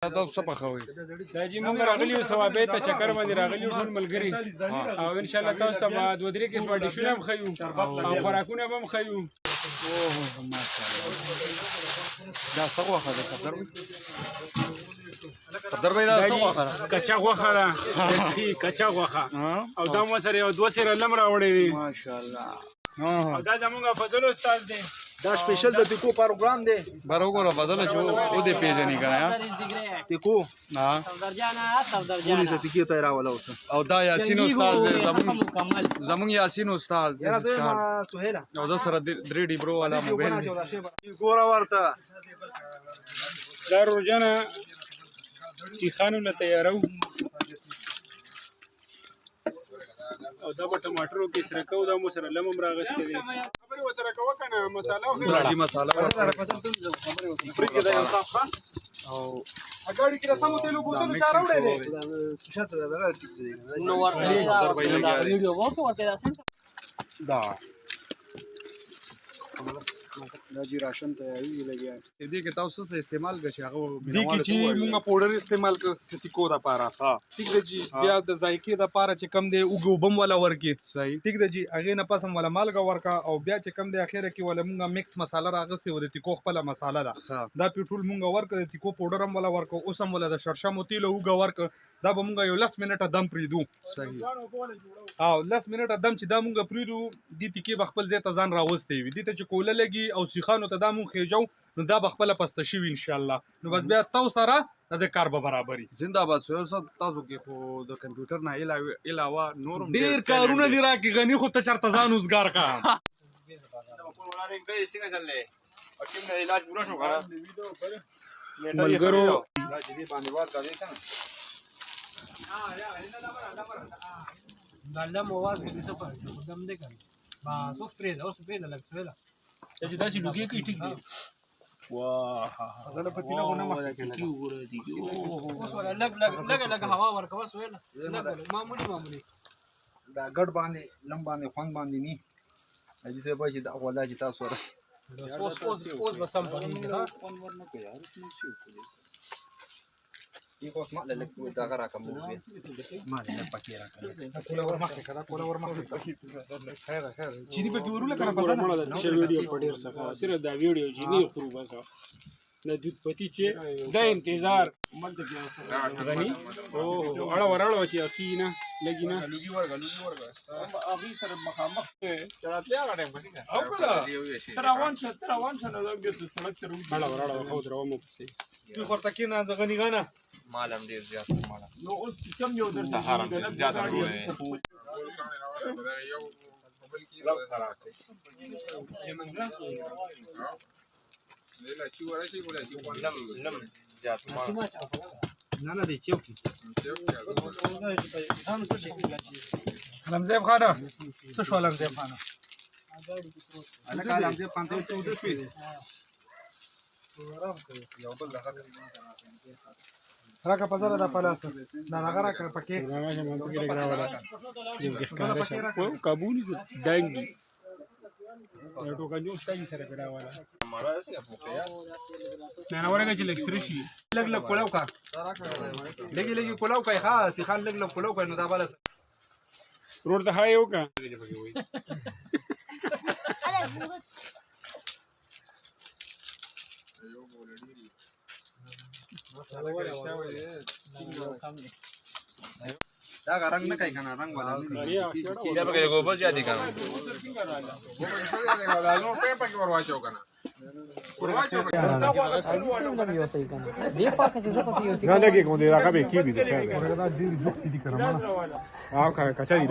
تاسو څه پخوئ؟ دا چې موږ راغلي یو ثوابۍ ته چکر باندې راغلي یو ټول ملګري او انشاءالله تاسو ته به دوه درې قسمه ډیشونه هم ښیو او خوراکونه به هم ښیو. دا څه غوښه ده صفدر بھائی؟ صفدر بھائی دا څه غوښه ده؟ کچا غوښه ده، کچا غوښه او دا مو سره یو 2 سیره لم راوړی دی ماشاءالله. او دا زموږ فضل استاد دی. دا سپیشل د تیکو پروګرام دی. بر وګوره بدله چې او دې پیژنې که نه تیکو ولې زه تیکې ته یې راوله اوس او دا یاسین استاد دی زموږ یاسین استاد دی او دا سره 3 ډیبرو والا موبایل دی. ګوره ورته دا روزانه سیخانو له تیارو او دا به ټماټرو کې سره کوو. دا مو سره لم هم راغستی دی. خبرې ورسره کوه که نه مساله راځي مساله او ګاډي کې د سمو تیلو بوتلو چا راوړی دی؟ دا دا جی راشن تیاری لګیا دې کې تاسو څه استعمال کړئ هغه دې کې چې موږ پاوډر استعمال کړ تیکو د پاره ٹھیک دی جی بیا د ذایقې د پاره چې کم دی وګو بم ولا ورکی صحیح ٹھیک دی جی هغه نه پسم ولا مالګه ورکا او بیا چې کم دی اخیره کې ولا موږ مکس مساله راغستې و د تیکو خپل مساله ده دا پیټول موږ ورک د تیکو پاوډر هم ولا ورکو اوس هم ولا د شرشم تیل وګو ورک دا به موږ یو 10 منټه دم پریدو. صحیح او 10 منټه دم چې دا موږ پریدو دې تیکې بخپل ځای ته ځان راوستي وي دې ته چې کوله لګي او سیخانو ته دا مونږ خېجو نو دا به خپله پسته شوي انشاءالله نو بس بیا تو سره د کار به برابري. زنده باد سویل صاحب تاسو کې خو د کمپیوټر نه علاوه نور ډېر کارونه دي راکې غني خو ته چېرته ځان اوزګار کا ملګرو دم आवाज کې څه فرق دی دم دې کنه بس اوس پرې لګ سویلا چې دا چې لوګي کې ټیک دی. واه زله په تیله غونه مخ کې وګوره دي اوس ولا لګ هوا ورکوه سویلا لګ معمولی دا ګډ باندې لم باندې خوند باندې ني اجي سه به چې دا ولا چې تاسو سره اوس به سم پدې ها یہ کوس ما لک دا غرا کوم ما نه پکې را کړل کوله ور مخه کړه کوله ور مخه خیر چې دې پکې ورول کنه پزنه چې ویډیو پډیر څخه صرف دا ویډیو چې نه خرو بس نه دوت پتی چې دا انتظار مند کې غني او اړه ورړو چې اخینا لګینا لګي ورغ ابي سره مخامخ چراتیا غړې پتی او کله تروان شه نه لګي سړک ته اړه خو درو مو پسې تو ورته کې نه غني غانا مالم ډیر زیات مالم نو اوس کم یو در سهار زیات راوړي یو خراب دی لم زیات نه دی چوکي لمزيب خانه څه شو لمزيب خانه انا کله لمزيب خانه ته ودې شوې یو بل دغه راکه پزره د پلاس دا هغه راکه پکې راشه مونږ کې راغلا یو ښکارا شه او قابونی دانګي یو ټوکا جو ستای سره راغلا نه ورګه چې لکسر شي لګ کولاو کا لګي کولاو کا خاص خان لګ کولاو کا نو دا بل روډ ته هاي وکا دا رنگ نه کوي کنه رنگ والا یا به ګوبل زیاتې کنه نو په پکې ورواچو کنه نه لګي کوم دی راکا به کی دي دا ډیر جوخت دي کنه ما او کچا دي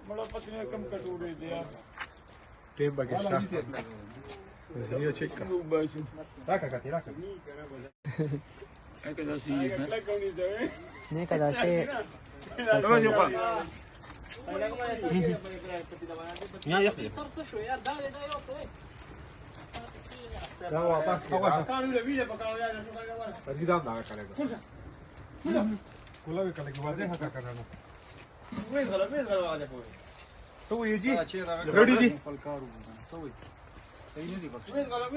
مړه پسنه کم کټوري دي ټیپ بګشتا زنیو چیک کا راکا کتی راکا اګه داسي نه کدا شي یا یخ دا واپس هغه پرځیدام دا کړه کولا به کله کې واځه هکا کړه وې غلا تو یې جی ریډي دي فلکارو سوې صحیح نه دي وې غلا